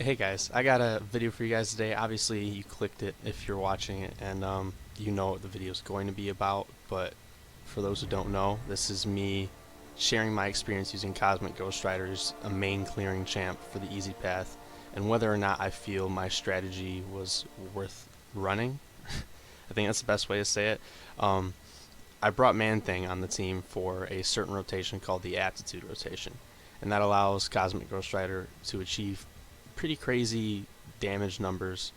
Hey guys, I got a video for you guys today. Obviously, you clicked it if you're watching it, and you know what the video is going to be about. But for those who don't know, this is me sharing my experience using Cosmic Ghost Rider as a main clearing champ for the easy path, and whether or not I feel my strategy was worth running. I think that's the best way to say it. I brought Man-Thing on the team for a certain rotation called the Aptitude rotation, and that allows Cosmic Ghost Rider to achieve pretty crazy damage numbers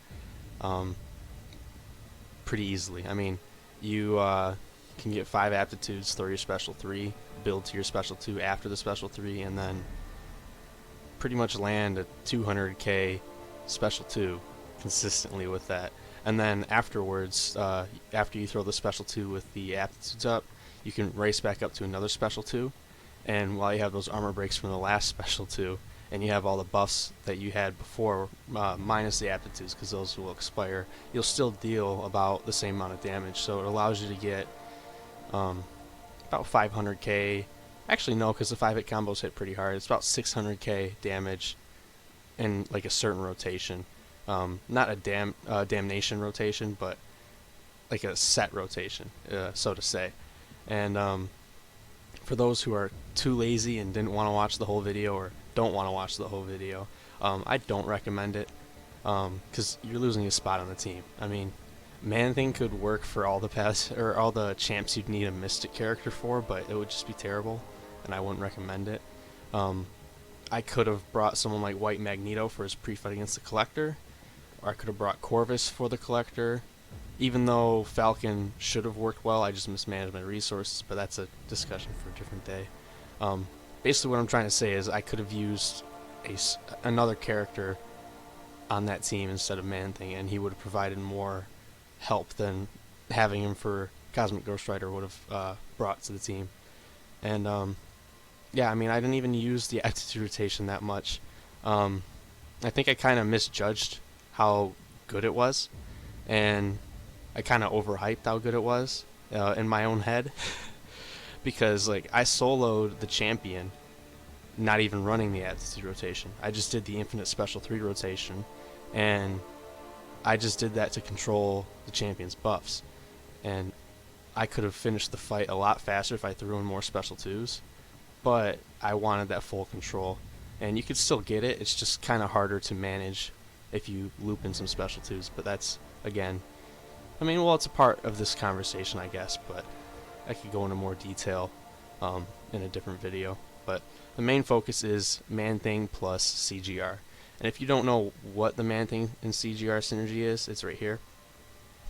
pretty easily. I mean, you can get 5 aptitudes, throw your special 3, build to your special 2 after the special 3, and then pretty much land a 200k special 2 consistently with that. And then afterwards, after you throw the special 2 with the aptitudes up, you can race back up to another special 2, and while you have those armor breaks from the last special 2, and you have all the buffs that you had before, minus the aptitudes, because those will expire, you'll still deal about the same amount of damage. So it allows you to get about 500k. Actually, no, because the 5-hit combos hit pretty hard. It's about 600k damage in like a certain rotation. Not a damnation rotation, but like a set rotation, so to say. And for those who are too lazy and didn't want to watch the whole video, or don't want to watch the whole video, I don't recommend it, because you're losing a spot on the team. I mean, Man-Thing could work for all the paths or all the champs you'd need a Mystic character for, but it would just be terrible, and I wouldn't recommend it. I could have brought someone like White Magneto for his pre-fight against the Collector, or I could have brought Corvus for the Collector. Even though Falcon should have worked well, I just mismanaged my resources, but that's a discussion for a different day. Basically what I'm trying to say is I could have used another character on that team instead of Man-Thing, and he would have provided more help than having him for Cosmic Ghost Rider would have brought to the team. And yeah, I mean, I didn't even use the Aptitude rotation that much. I think I kind of misjudged how good it was, and I kind of overhyped how good it was in my own head. Because like I soloed the champion, not even running the Aptitude rotation. I just did the Infinite Special 3 rotation, and I just did that to control the champion's buffs. And I could have finished the fight a lot faster if I threw in more Special 2s, but I wanted that full control. And you could still get it, it's just kind of harder to manage if you loop in some Special 2s, but that's, again, I mean, well, it's a part of this conversation, I guess, but I could go into more detail in a different video. But the main focus is Man-Thing plus CGR. And if you don't know what the Man-Thing and CGR synergy is, it's right here.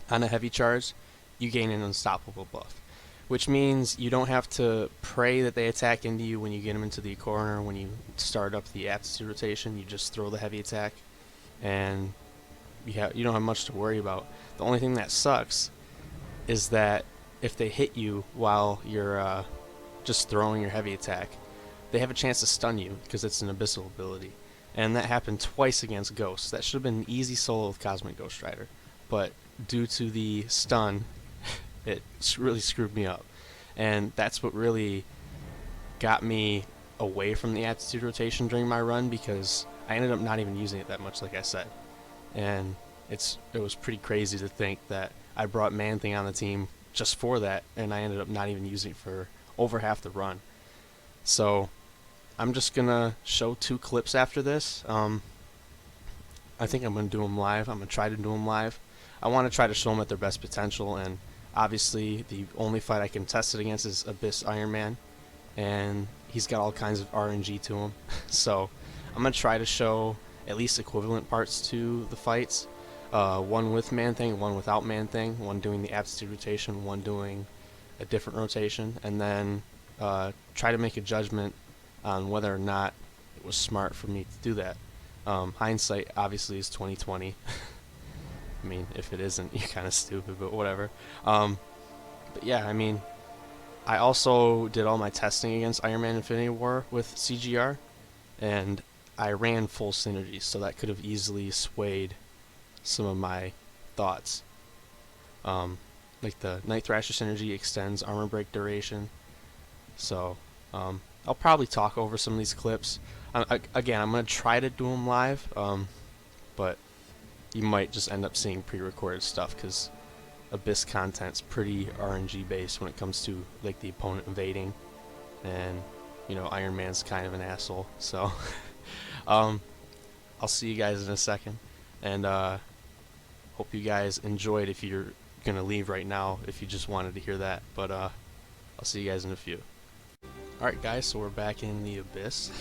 On a heavy charge, you gain an unstoppable buff, which means you don't have to pray that they attack into you when you get them into the corner. When you start up the Aptitude rotation, you just throw the heavy attack, and you don't have much to worry about. The only thing that sucks is that if they hit you while you're just throwing your heavy attack, they have a chance to stun you because it's an abyssal ability. And that happened twice against Ghost. That should have been an easy solo with Cosmic Ghost Rider, but due to the stun, it really screwed me up. And that's what really got me away from the Aptitude rotation during my run, because I ended up not even using it that much, like I said. And it was pretty crazy to think that I brought Man-Thing on the team just for that, and I ended up not even using it for over half the run. So I'm just gonna show 2 clips after this. I think I'm gonna do them live. I'm gonna try to do them live. I want to try to show them at their best potential, and obviously the only fight I can test it against is Abyss Iron Man, and he's got all kinds of RNG to him. So I'm gonna try to show at least equivalent parts to the fights. One with Man-Thing, one without Man-Thing, one doing the Aptitude rotation, one doing a different rotation, and then try to make a judgment on whether or not it was smart for me to do that. Hindsight obviously is 20/20. I mean, if it isn't, you're kind of stupid, but whatever. But yeah, I mean, I also did all my testing against Iron Man Infinity War with CGR, and I ran full synergies, so that could have easily swayed some of my thoughts. Like the Night Thrasher synergy extends armor break duration, so I'll probably talk over some of these clips. Again, I'm going to try to do them live. but you might just end up seeing pre-recorded stuff because Abyss content's pretty RNG based when it comes to like the opponent invading, and you know, Iron Man's kind of an asshole. So I'll see you guys in a second, and hope you guys enjoyed. If you're gonna leave right now, if you just wanted to hear that, but I'll see you guys in a few. Alright guys, so we're back in the Abyss.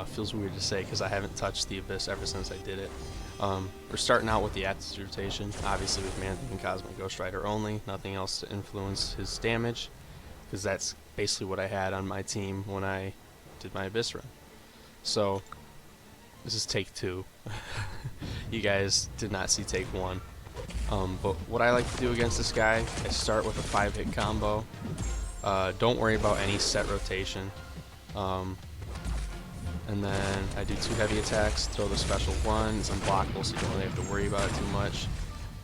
Feels weird to say because I haven't touched the Abyss ever since I did it. We're starting out with the Aptitude rotation, obviously with Man-Thing and Cosmic Ghost Rider only, nothing else to influence his damage, because that's basically what I had on my team when I did my Abyss run. So, this is take 2. You guys did not see take 1. But what I like to do against this guy, I start with a 5-hit combo. Don't worry about any set rotation. And then I do 2 heavy attacks, throw the special 1, it's unblockable so you don't really have to worry about it too much.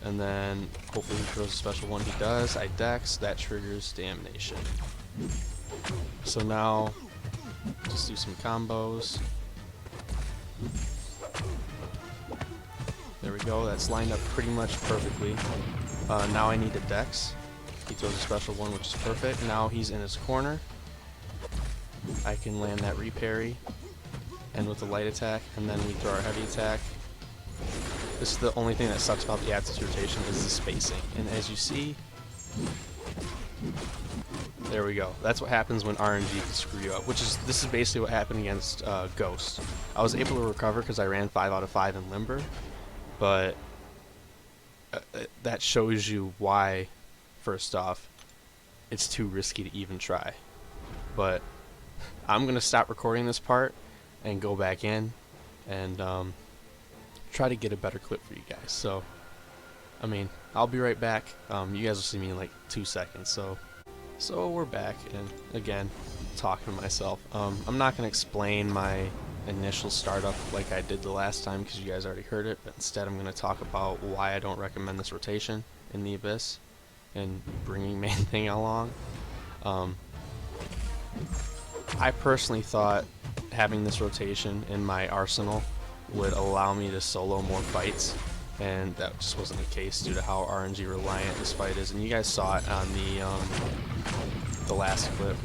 And then hopefully he throws a special 1, he does, I dex, that triggers Damnation. So now, just do some combos. There we go, that's lined up pretty much perfectly. Now I need a dex. He throws a special 1, which is perfect. Now he's in his corner. I can land that reparry. And with the light attack, and then we throw our heavy attack. This is the only thing that sucks about the Aptitude rotation is the spacing. And as you see, there we go. That's what happens when RNG can screw you up. This is basically what happened against Ghost. I was able to recover because I ran 5 out of 5 in Limber, but that shows you why. First off, it's too risky to even try. But I'm gonna stop recording this part and go back in and try to get a better clip for you guys. So, I mean, I'll be right back. You guys will see me in like 2 seconds. So we're back, and again, talking to myself. I'm not going to explain my initial startup like I did the last time because you guys already heard it, but instead I'm going to talk about why I don't recommend this rotation in the Abyss and bringing Man-Thing along. I personally thought having this rotation in my arsenal would allow me to solo more fights, and that just wasn't the case due to how RNG reliant this fight is. And you guys saw it on the last clip.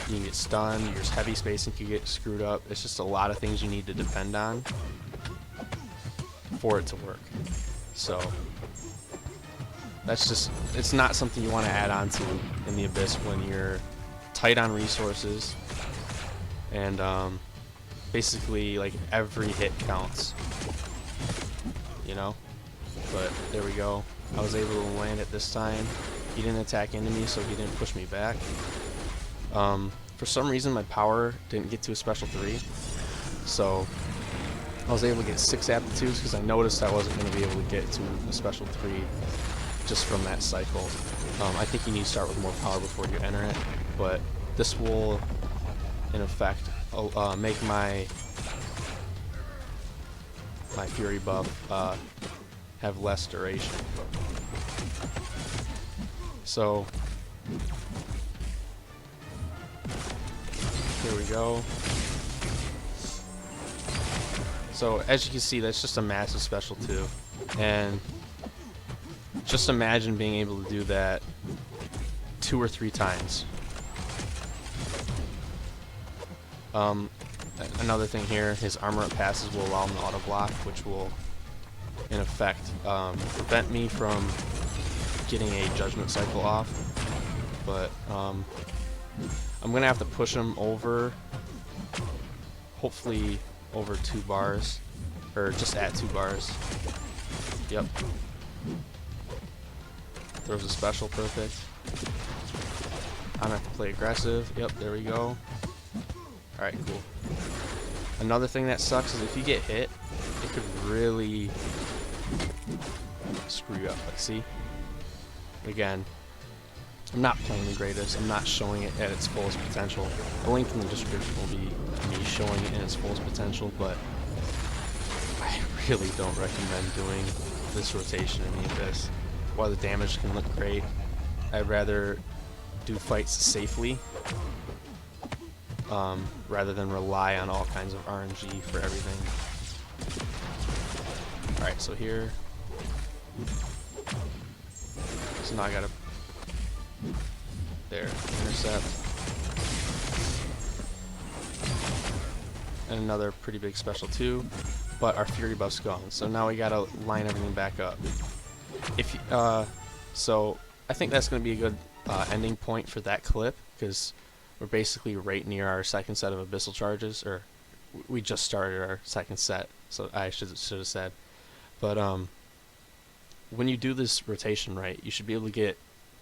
You can get stunned, your heavy spacing can get screwed up. It's just a lot of things you need to depend on for it to work. So that's just, it's not something you want to add on to in the Abyss when you're tight on resources, and basically like every hit counts, you know. But there we go, I was able to land it this time. He didn't attack into me, so he didn't push me back. For some reason my power didn't get to a special 3, so I was able to get 6 aptitudes because I noticed I wasn't going to be able to get to a special 3 just from that cycle. I think you need to start with more power before you enter it, but this will, in effect, make my Fury buff have less duration. So here we go. So as you can see, that's just a massive special 2, and just imagine being able to do that 2 or 3 times. Another thing here, his armor up passes will allow him to auto block, which will in effect prevent me from getting a judgment cycle off. But I'm gonna have to push him over, hopefully over 2 bars, or just at 2 bars. Yep. Throws a special, perfect. I'm gonna have to play aggressive. Yep, there we go. Alright, cool. Another thing that sucks is if you get hit, it could really screw you up. Like, see? Again, I'm not playing the greatest. I'm not showing it at its fullest potential. A link in the description will be me showing it in its fullest potential, but I really don't recommend doing this rotation in the Abyss. While the damage can look great, I'd rather do fights safely rather than rely on all kinds of RNG for everything. Alright, so here. So now I gotta. There, intercept. And another pretty big special too. But our Fury buff's gone. So now we gotta line everything back up. If so I think that's gonna be a good ending point for that clip, because we're basically right near our second set of abyssal charges, or we just started our second set, so I should have said. But when you do this rotation right, you should be able to get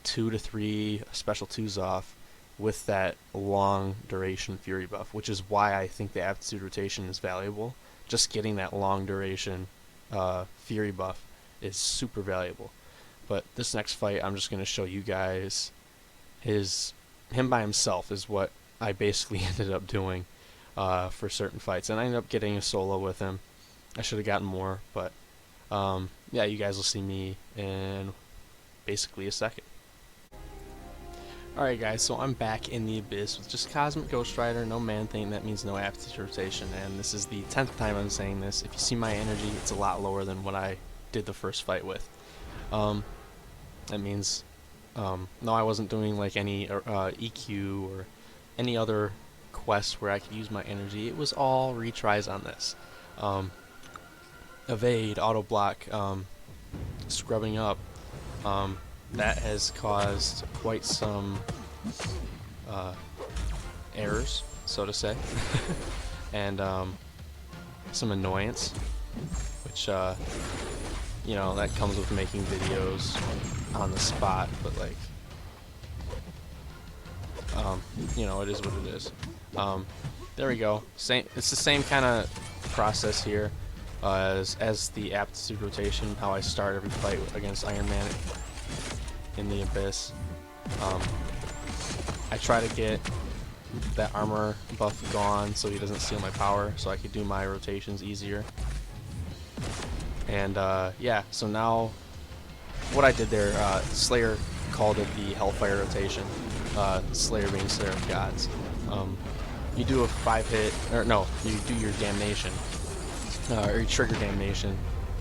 2 to 3 special 2s off with that long duration Fury buff, which is why I think the Aptitude rotation is valuable. Just getting that long duration Fury buff is super valuable. But this next fight, I'm just going to show you guys him by himself is what I basically ended up doing for certain fights, and I ended up getting a solo with him. I should have gotten more, but yeah, you guys will see me in basically a second. Alright guys, so I'm back in the Abyss with just Cosmic Ghost Rider, no Man Thing, that means no Aptitude rotation, and this is the 10th time I'm saying this. If you see my energy, it's a lot lower than what I did the first fight with. That means, no, I wasn't doing like any EQ or any other quest where I could use my energy. It was all retries on this. Evade, auto block, scrubbing up. That has caused quite some errors, so to say, and some annoyance, which you know, that comes with making videos on the spot, but like, you know, it is what it is. There we go. It's the same kind of process here as the Aptitude rotation, how I start every fight against Iron Man in the Abyss. I try to get that armor buff gone so he doesn't steal my power, so I could do my rotations easier. And yeah, so now what I did there, Slayer called it the Hellfire rotation, Slayer being Slayer of Gods. You do a 5-hit, or no, you do your damnation, or you trigger damnation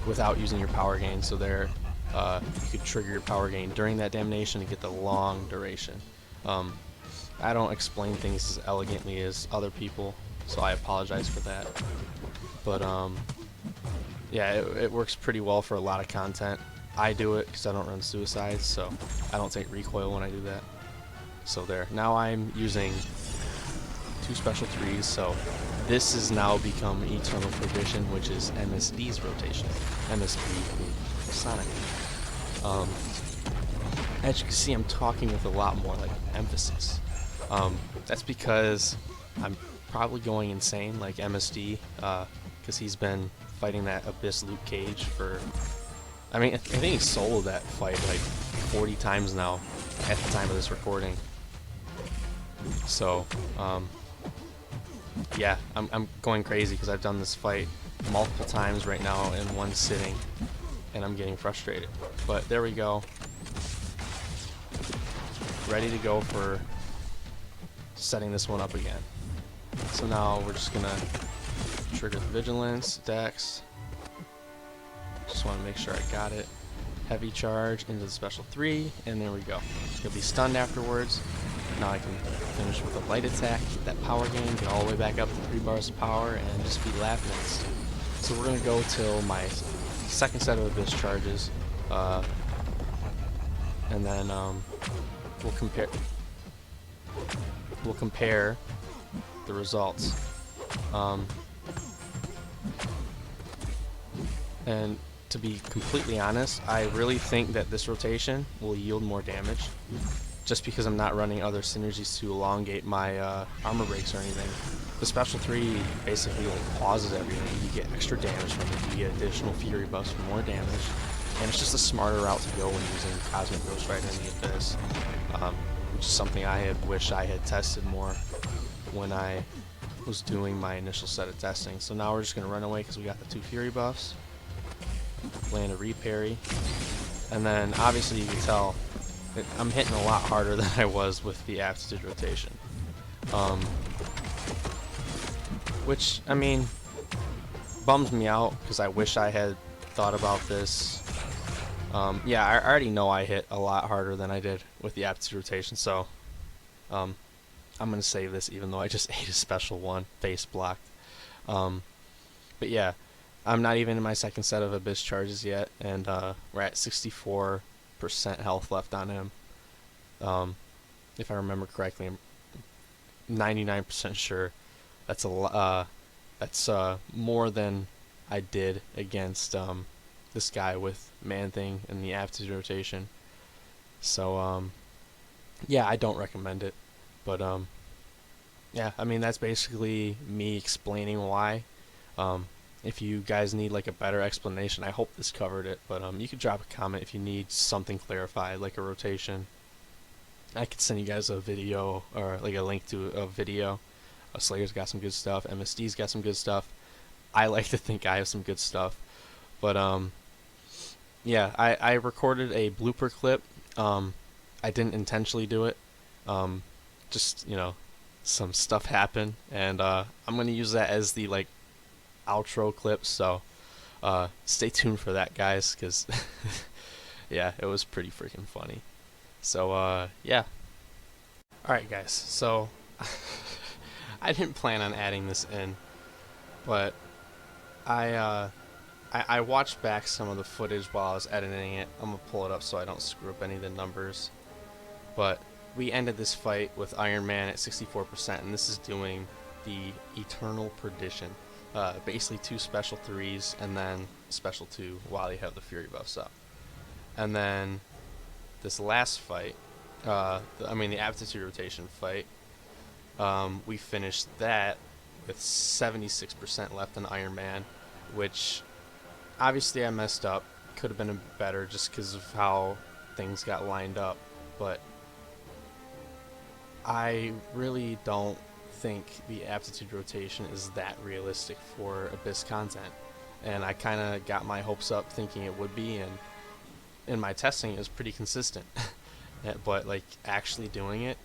without using your power gain, so there you could trigger your power gain during that damnation to get the long duration. I don't explain things as elegantly as other people, so I apologize for that. But yeah, it works pretty well for a lot of content. I do it because I don't run suicides, so I don't take recoil when I do that. So there. Now I'm using 2 special 3s, so this has now become Eternal Perdition, which is MSD's rotation. MSD, Sonic. As you can see, I'm talking with a lot more like emphasis. That's because I'm probably going insane like MSD, because he's been fighting that Abyss Luke Cage for, I mean, I think he soloed that fight like 40 times now at the time of this recording. So yeah, I'm going crazy because I've done this fight multiple times right now in one sitting, and I'm getting frustrated. But there we go. Ready to go for setting this one up again. So now we're just gonna trigger the Vigilance, Dex. Just want to make sure I got it. Heavy charge into the special 3, and there we go. He'll be stunned afterwards. Now I can finish with a light attack, get that power gain, get all the way back up to 3 bars of power, and just be laughing at this. So we're gonna go till my second set of Abyss charges, and then we'll compare the results. And to be completely honest, I really think that this rotation will yield more damage, just because I'm not running other synergies to elongate my armor breaks or anything. The special 3 basically like pauses everything. You get extra damage from it, you get additional Fury buffs for more damage, and it's just a smarter route to go when using Cosmic Ghost Rider in the Abyss, which is something I had wished I had tested more when I was doing my initial set of testing. So now we're just going to run away because we got the 2 Fury buffs, land a reparry, and then obviously you can tell that I'm hitting a lot harder than I was with the Aptitude rotation. Which, I mean, bums me out because I wish I had thought about this. Yeah, I already know I hit a lot harder than I did with the Aptitude rotation, so I'm going to save this even though I just ate a special one, face blocked. But yeah, I'm not even in my second set of Abyss charges yet, and we're at 64% health left on him. If I remember correctly, I'm 99% sure that's more than I did against this guy with Man Thing and the Aptitude rotation. So yeah, I don't recommend it, but yeah, I mean that's basically me explaining why. If you guys need like a better explanation, I hope this covered it, but you could drop a comment if you need something clarified, like a rotation. I could send you guys a video or like a link to a video. Slayer's got some good stuff. MSD's got some good stuff. I like to think I have some good stuff, but yeah, I recorded a blooper clip. I didn't intentionally do it. Just some stuff happened, and I'm gonna use that as the like outro clip. So stay tuned for that, guys, because yeah, it was pretty freaking funny. So yeah. Alright guys, so I didn't plan on adding this in, but I watched back some of the footage while I was editing it. I'm gonna pull it up so I don't screw up any of the numbers. But we ended this fight with Iron Man at 64%, and this is doing the Eternal Perdition. Basically 2 special 3s and then special 2 while you have the Fury buffs up. And then this last fight, the Aptitude rotation fight, we finished that with 76% left on Iron Man, which obviously I messed up. Could have been better just because of how things got lined up, but I really don't think the Aptitude rotation is that realistic for Abyss content, and I kind of got my hopes up thinking it would be, and in my testing it was pretty consistent. But like actually doing it,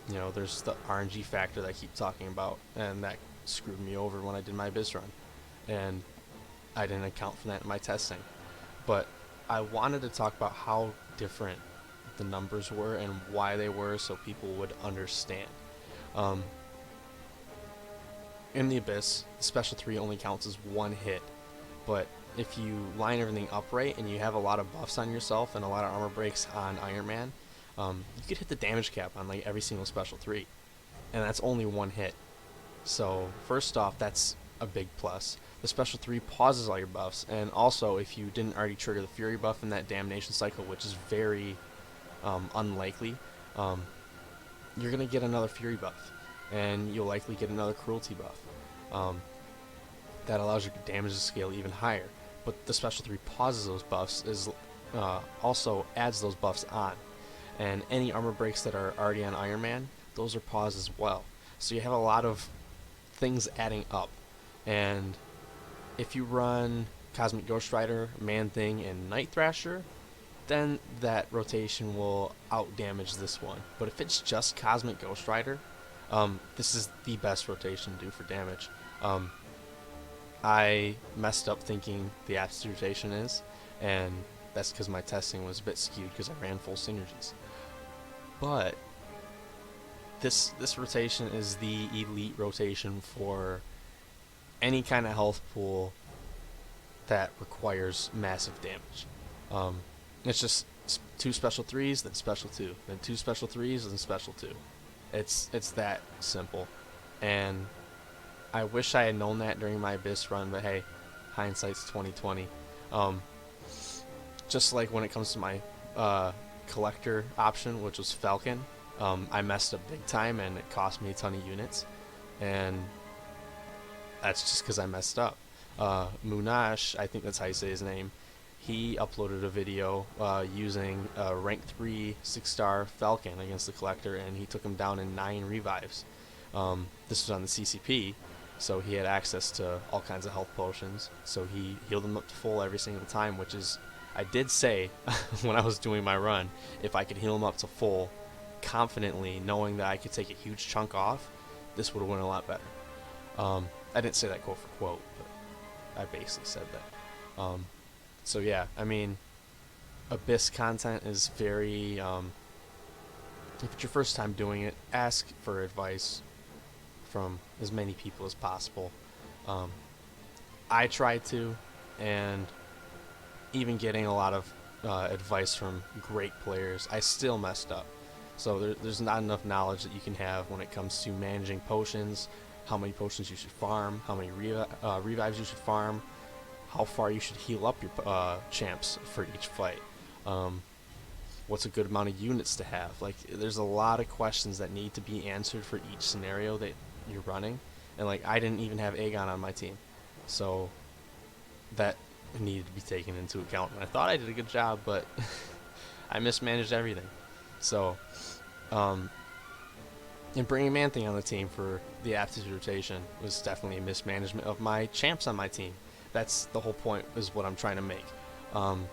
there's the RNG factor that I keep talking about, and that screwed me over when I did my Abyss run, and I didn't account for that in my testing. But I wanted to talk about how different the numbers were and why they were, so people would understand. In the Abyss, the special 3 only counts as 1 hit, but if you line everything up right and you have a lot of buffs on yourself and a lot of armor breaks on Iron Man, you could hit the damage cap on like every single special 3, and that's only 1 hit. So first off, that's a big plus. The special 3 pauses all your buffs, and also if you didn't already trigger the Fury buff in that Damnation cycle, which is very unlikely, you're gonna get another Fury buff, and you'll likely get another Cruelty buff. That allows your damage to scale even higher. But the special 3 pauses those buffs, is also adds those buffs on, and any armor breaks that are already on Iron Man, those are paused as well. So you have a lot of things adding up, and if you run Cosmic Ghost Rider, Man Thing, and Night Thrasher, then that rotation will out damage this one. But if it's just Cosmic Ghost Rider, this is the best rotation to do for damage. I messed up thinking the Aptitude rotation is, and that's because my testing was a bit skewed because I ran full synergies. But this rotation is the elite rotation for any kind of health pool that requires massive damage. It's just 2 special 3s, then special 2, then 2 special 3s, then special 2. It's that simple, and I wish I had known that during my Abyss run, but hey, hindsight's 20/20. Just like when it comes to my collector option, which was Falcon, I messed up big time and it cost me a ton of units, and that's just because I messed up. Munash, I think that's how you say his name, he uploaded a video using a rank 3 6-star Falcon against the collector, and he took him down in 9 revives. This was on the CCP, so he had access to all kinds of health potions, so he healed him up to full every single time, which is, I did say when I was doing my run, if I could heal him up to full confidently, knowing that I could take a huge chunk off, this would have went a lot better. I didn't say that quote for quote, but I basically said that. Um, so yeah, I mean, Abyss content is very. If it's your first time doing it, ask for advice from as many people as possible. Um, I tried to, and even getting a lot of advice from great players, I still messed up. So there's not enough knowledge that you can have when it comes to managing potions, how many potions you should farm, how many revives you should farm, how far you should heal up your champs for each fight. Um, what's a good amount of units to have? Like, there's a lot of questions that need to be answered for each scenario that you're running, and like I didn't even have Aegon on my team, so that needed to be taken into account. And I thought I did a good job, but I mismanaged everything. So, um, and bringing Man-Thing on the team for the Aptitude rotation was definitely a mismanagement of my champs on my team. That's the whole point, is what I'm trying to make. Um,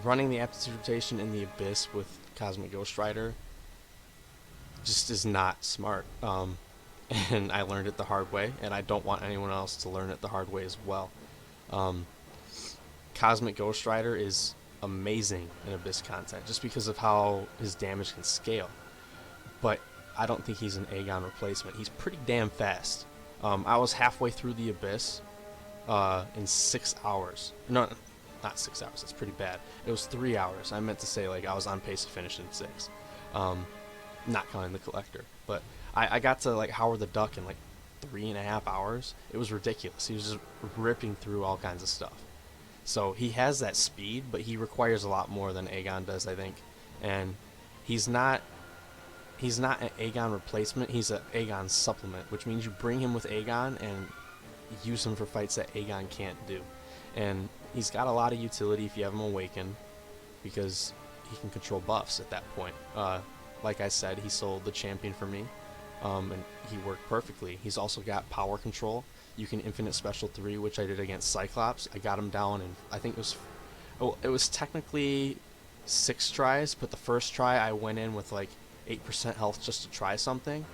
running the Aptitude rotation in the Abyss with Cosmic Ghost Rider just is not smart. And I learned it the hard way, and I don't want anyone else to learn it the hard way as well. Um, Cosmic Ghost Rider is amazing in Abyss content just because of how his damage can scale. But I don't think he's an Aegon replacement. He's pretty damn fast. I was halfway through the Abyss in 6 hours. No, not 6 hours. That's pretty bad. It was 3 hours. I meant to say, like, I was on pace to finish in 6. Not counting the collector. But I got to, like, Howard the Duck in, like, 3.5 hours. It was ridiculous. He was just ripping through all kinds of stuff. So he has that speed, but he requires a lot more than Aegon does, I think. And he's not an Aegon replacement. He's an Aegon supplement, which means you bring him with Aegon and use him for fights that Aegon can't do. And he's got a lot of utility if you have him awakened, because he can control buffs at that point. Like I said, he sold the champion for me, and he worked perfectly. He's also got power control. You can infinite special 3, which I did against Cyclops. I got him down in, I think it was technically 6 tries, but the first try I went in with like 8% health just to try something.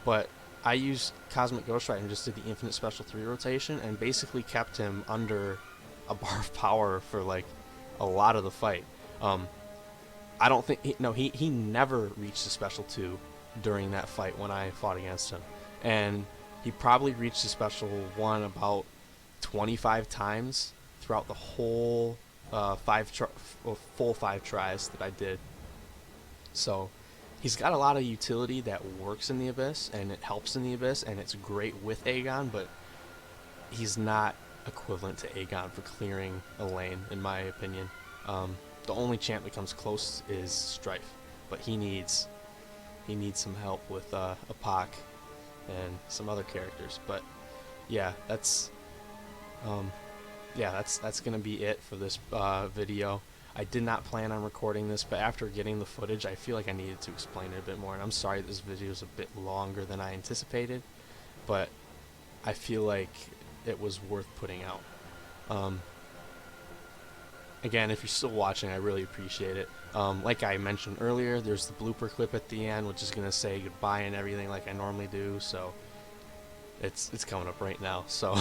But I used Cosmic Ghost Rider and just did the infinite special 3 rotation and basically kept him under a bar of power for like a lot of the fight. I don't think he never reached the special 2 during that fight when I fought against him, and he probably reached the special 1 about 25 times throughout the whole full 5 tries that I did. So he's got a lot of utility that works in the Abyss, and it helps in the Abyss, and it's great with Aegon, but he's not equivalent to Aegon for clearing a lane, in my opinion. The only champ that comes close is Strife, but he needs some help with Apoc and some other characters. But yeah, that's gonna be it for this video. I did not plan on recording this, but after getting the footage, I feel like I needed to explain it a bit more, and I'm sorry this video is a bit longer than I anticipated, but I feel like it was worth putting out. Again, if you're still watching, I really appreciate it. Like I mentioned earlier, there's the blooper clip at the end, which is going to say goodbye and everything like I normally do, so it's coming up right now, so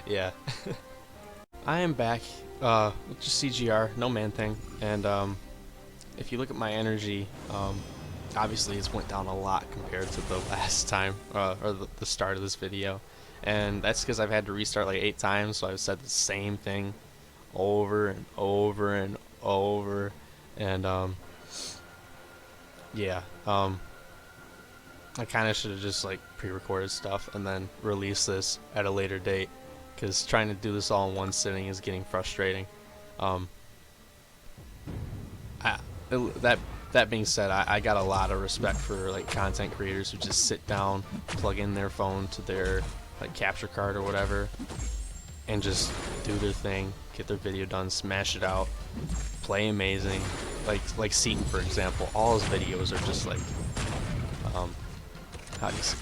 yeah. I am back with just CGR, no Man-Thing, and if you look at my energy, obviously it's went down a lot compared to the last time, or the start of this video, and that's because I've had to restart like 8 times, so I've said the same thing over and over and over, and yeah, I kind of should have just like pre-recorded stuff and then release this at a later date, because trying to do this all in one sitting is getting frustrating. That being said, I got a lot of respect for like content creators who just sit down, plug in their phone to their like capture card or whatever, and just do their thing, get their video done, smash it out, play amazing. Like Seaton, for example, all his videos are just like, how do you say?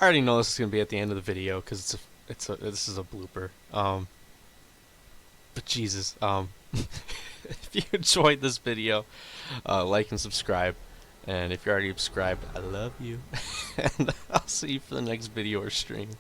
already know this is gonna be at the end of the video because this is a blooper. But Jesus, if you enjoyed this video, like and subscribe. And if you're already subscribed, I love you. And I'll see you for the next video or stream.